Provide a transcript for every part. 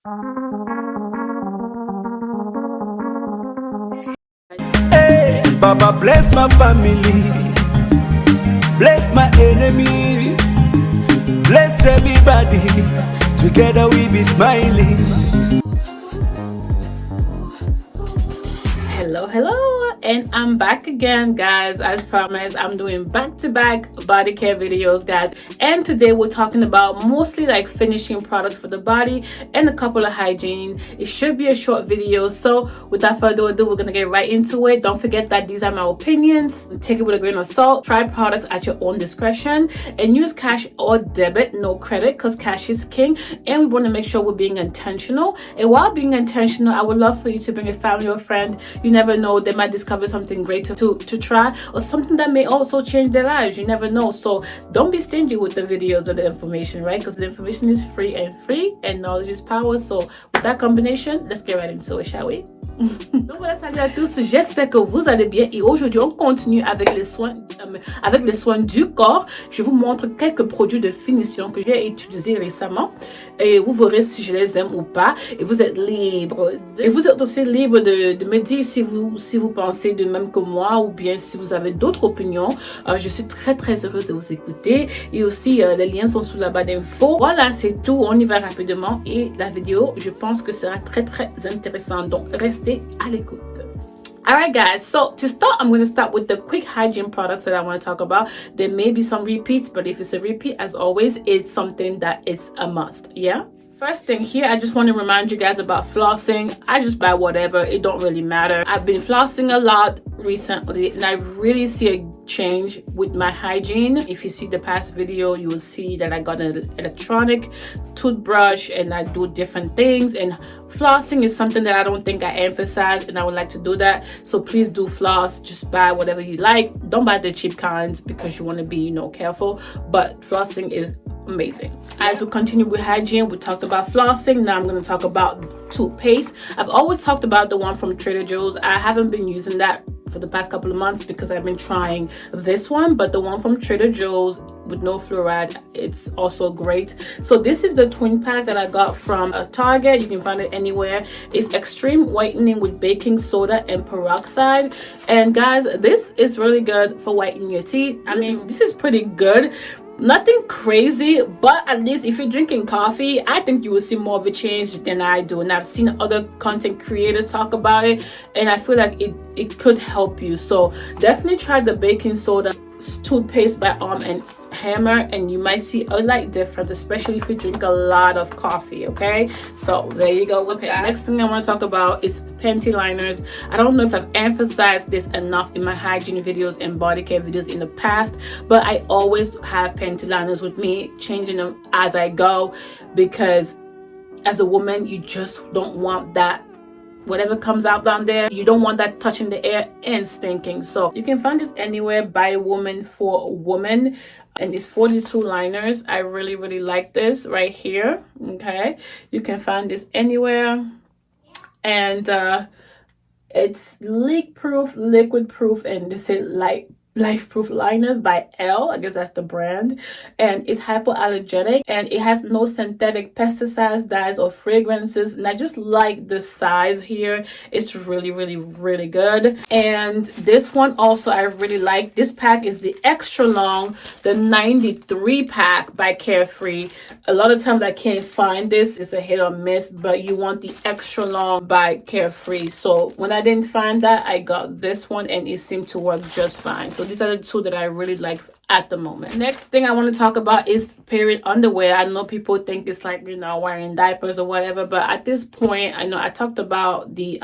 Hey, Baba bless my family, bless my enemies, bless everybody. Together we be smiling. Hello, and I'm back again, guys. As promised, I'm doing back-to-back body care videos, guys, and today we're talking about mostly like finishing products for the body and a couple of hygiene. It should be a short video, so without further ado, we're gonna get right into it. Don't forget that these are my opinions. Take it with a grain of salt. Try products at your own discretion and use cash or debit, no credit, because cash is king, and we want to make sure we're being intentional. And while being intentional, I would love for you to bring a family or friend. You never know, they might discover something great to try, or something that may also change their lives. You never know. So don't be stingy with the videos and the information, right? Because the information is free, and knowledge is power. So with that combination, let's get right into it, shall we? Donc voilà, salut à tous, j'espère que vous allez bien et aujourd'hui on continue avec les soins du corps. Je vous montre quelques produits de finition que j'ai utilisés récemment et vous verrez si je les aime ou pas, et vous êtes libre aussi libre de me dire si vous pensez de même que moi ou bien si vous avez d'autres opinions. Je suis très heureuse de vous écouter et aussi les liens sont sous la barre d'infos. Voilà, c'est tout, on y va rapidement et la vidéo je pense que sera très intéressante, donc restez à l'écoute. Alright guys, so to start, I'm going to start with the quick hygiene products that I want to talk about. There may be some repeats, but if it's a repeat, as always, it's something that is a must, yeah? First thing here, I just want to remind you guys about flossing. I just buy whatever, it don't really matter. I've been flossing a lot recently and I really see a change with my hygiene. If you see the past video, you will see that I got an electronic toothbrush and I do different things, and flossing is something that I don't think I emphasize, and I would like to do that. So please do floss. Just buy whatever you like. Don't buy the cheap kinds because you want to be, you know, careful, but flossing is amazing. As we continue with hygiene, we talked about flossing. Now I'm going to talk about toothpaste. I've always talked about the one from Trader Joe's. I haven't been using that for the past couple of months because I've been trying this one, but the one from Trader Joe's with no fluoride, it's also great. So this is the twin pack that I got from Target. You can find it anywhere. It's extreme whitening with baking soda and peroxide, and guys, this is really good for whitening your teeth. I mean, this is pretty good. Nothing crazy, but at least if you're drinking coffee, I think you will see more of a change than I do. And I've seen other content creators talk about it, and I feel like it could help you. So definitely try the baking soda toothpaste by Arm & Hammer, and you might see a light difference, especially if you drink a lot of coffee. Okay, so there you go. Okay, next thing I want to talk about is panty liners. I don't know if I've emphasized this enough in my hygiene videos and body care videos in the past, but I always have panty liners with me, changing them as I go, because as a woman you just don't want that, whatever comes out down there, you don't want that touching the air and stinking. So you can find this anywhere, by woman for woman, and it's 42 liners. I really like this right here. Okay, you can find this anywhere, and it's leak proof, liquid proof, and they say life proof liners by Elle, I guess that's the brand, and it's hypoallergenic and it has no synthetic pesticides, dyes, or fragrances, and I just like the size here. It's really good. And this one also I really like. This pack is the extra long, the 93 pack by Carefree. A lot of times I can't find this, it's a hit or miss, but you want the extra long by Carefree. So when I didn't find that, I got this one and it seemed to work just fine. So these are the two that I really like at the moment. Next thing I want to talk about is period underwear. I know people think it's like, you know, wearing diapers or whatever, but at this point, I know I talked about the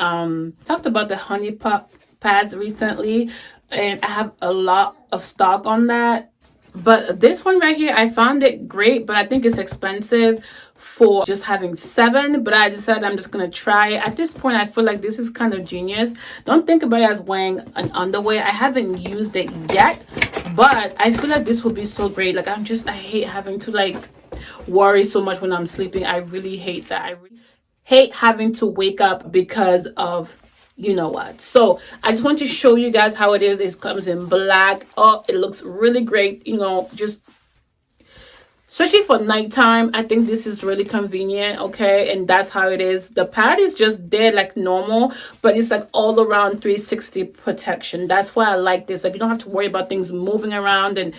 honey pot pads recently, and I have a lot of stock on that. But this one right here, I found it great, but I think it's expensive for just having 7, but I decided I'm just gonna try it. At this point, I feel like this is kind of genius. Don't think about it as wearing an underwear. I haven't used it yet, but I feel like this will be so great. Like I hate having to like worry so much when I'm sleeping. I really hate that. I really hate having to wake up because of you know what. So I just want to show you guys how it is. It comes in black. Oh, it looks really great. You know, just especially for nighttime. I think this is really convenient, okay? And that's how it is. The pad is just there like normal, but it's like all around 360 protection. That's why I like this. Like, you don't have to worry about things moving around. And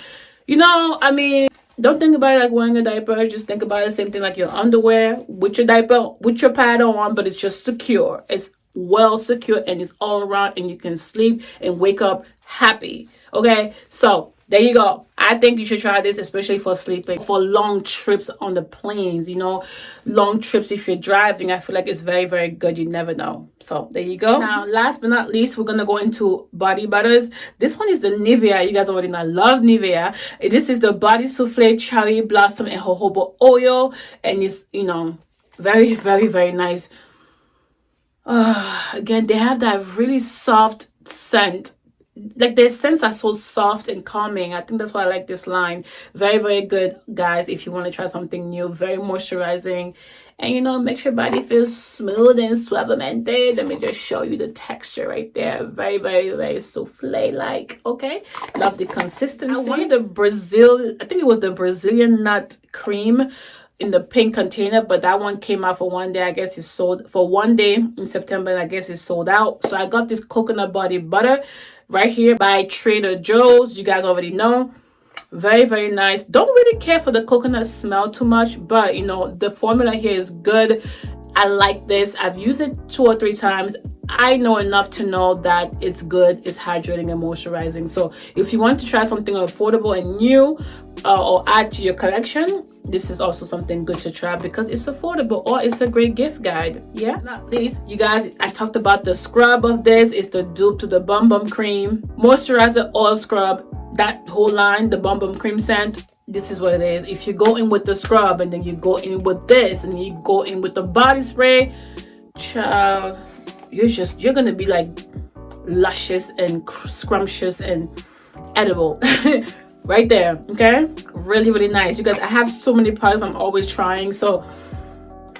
you know, I mean, don't think about it like wearing a diaper. Just think about it the same thing like your underwear with your diaper, with your pad on, but it's just secure. It's well secure and it's all around, and you can sleep and wake up happy. Okay, so there you go. I think you should try this, especially for sleeping, for long trips on the planes, you know, long trips if you're driving. I feel like it's very, very good. You never know. So there you go. Now, last but not least, we're going to go into body butters. This one is the Nivea. You guys already know I love Nivea. This is the Body Souffle Cherry Blossom and Jojoba Oil. And it's, you know, very, very, very nice. Again, they have that really soft scent. Like, their scents are so soft and calming. I think that's why I like this line. Very, very good, guys, if you want to try something new. Very moisturizing, and you know, makes your body feel smooth and suavemente. Let me just show you the texture right there. Very, very, very souffle like. Okay, love the consistency. I wanted the I think it was the Brazilian nut cream in the pink container, but that one came out for one day. I guess it's sold for one day in September, and I guess it's sold out. So I got this coconut body butter right here by Trader Joe's. You guys already know. Very, very nice. Don't really care for the coconut smell too much, but you know, the formula here is good. I like this. I've used it 2 or 3 times. I know enough to know that it's good, it's hydrating and moisturizing. So if you want to try something affordable and new, or add to your collection, this is also something good to try because it's affordable, or it's a great gift guide. Yeah, not least, you guys, I talked about the scrub of this. It's the dupe to the Bum Bum Cream moisturizer oil scrub. That whole line, the Bum Bum Cream scent, this is what it is. If you go in with the scrub and then you go in with this and you go in with the body spray, child, you're gonna be like luscious and scrumptious and edible. Right there. Okay, really, really nice. You guys, I have so many products I'm always trying, so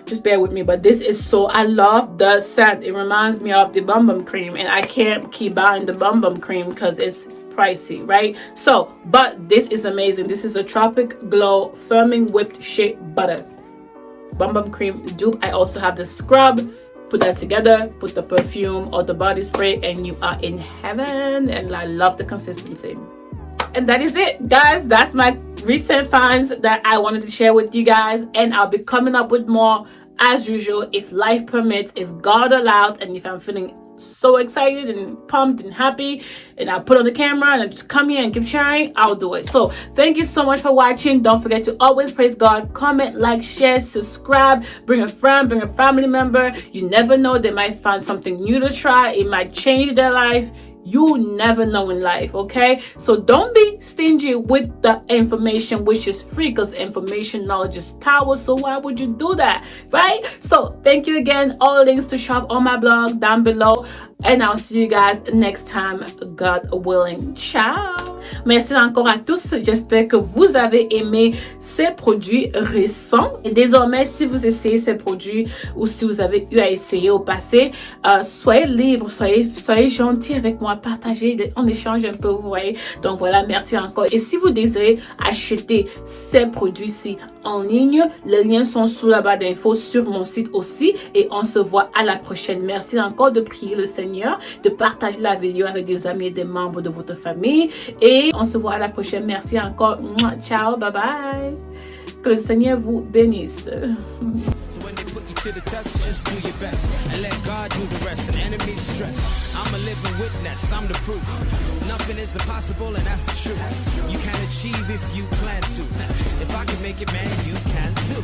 just bear with me. But this is so, I love the scent. It reminds me of the Bum Bum Cream, and I can't keep buying the Bum Bum Cream because it's pricey, right? So, but this is amazing. This is a Tropic Glow Firming Whipped Shea Butter Bum Bum Cream dupe. I also have the scrub. Put that together, put the perfume or the body spray, and you are in heaven. And I love the consistency. And that is it, guys. That's my recent finds that I wanted to share with you guys, and I'll be coming up with more as usual if life permits, if God allows, and if I'm feeling so excited and pumped and happy and I put on the camera and I just come here and keep sharing, I'll do it. So thank you so much for watching. Don't forget to always praise God, comment, like, share, subscribe, bring a friend, bring a family member. You never know, they might find something new to try. It might change their life. You never know in life, okay? So don't be stingy with the information, which is free, because information, knowledge is power. So why would you do that, right? So thank you again. All links to shop on my blog down below, and I'll see you guys next time, God willing. Ciao. Merci encore à tous. J'espère que vous avez aimé ces produits récents. Et désormais, si vous essayez ces produits ou si vous avez eu à essayer au passé, soyez libres, soyez gentils avec moi, partagez, on échange un peu, vous voyez. Donc voilà, merci encore. Et si vous désirez acheter ces produits-ci en ligne, les liens sont sous la barre d'infos sur mon site aussi. Et on se voit à la prochaine. Merci encore de prier le Seigneur, de partager la vidéo avec des amis et des membres de votre famille. Et on se voit à la prochaine. Merci encore. Ciao, bye bye. Que le Seigneur vous bénisse. So when they put you to the test, just do your best and let God do the rest. And enemies stress, I'm a living witness, I'm the proof. Nothing is impossible, and that's the truth. You can achieve if you plan to. If I can make it, man, you can too.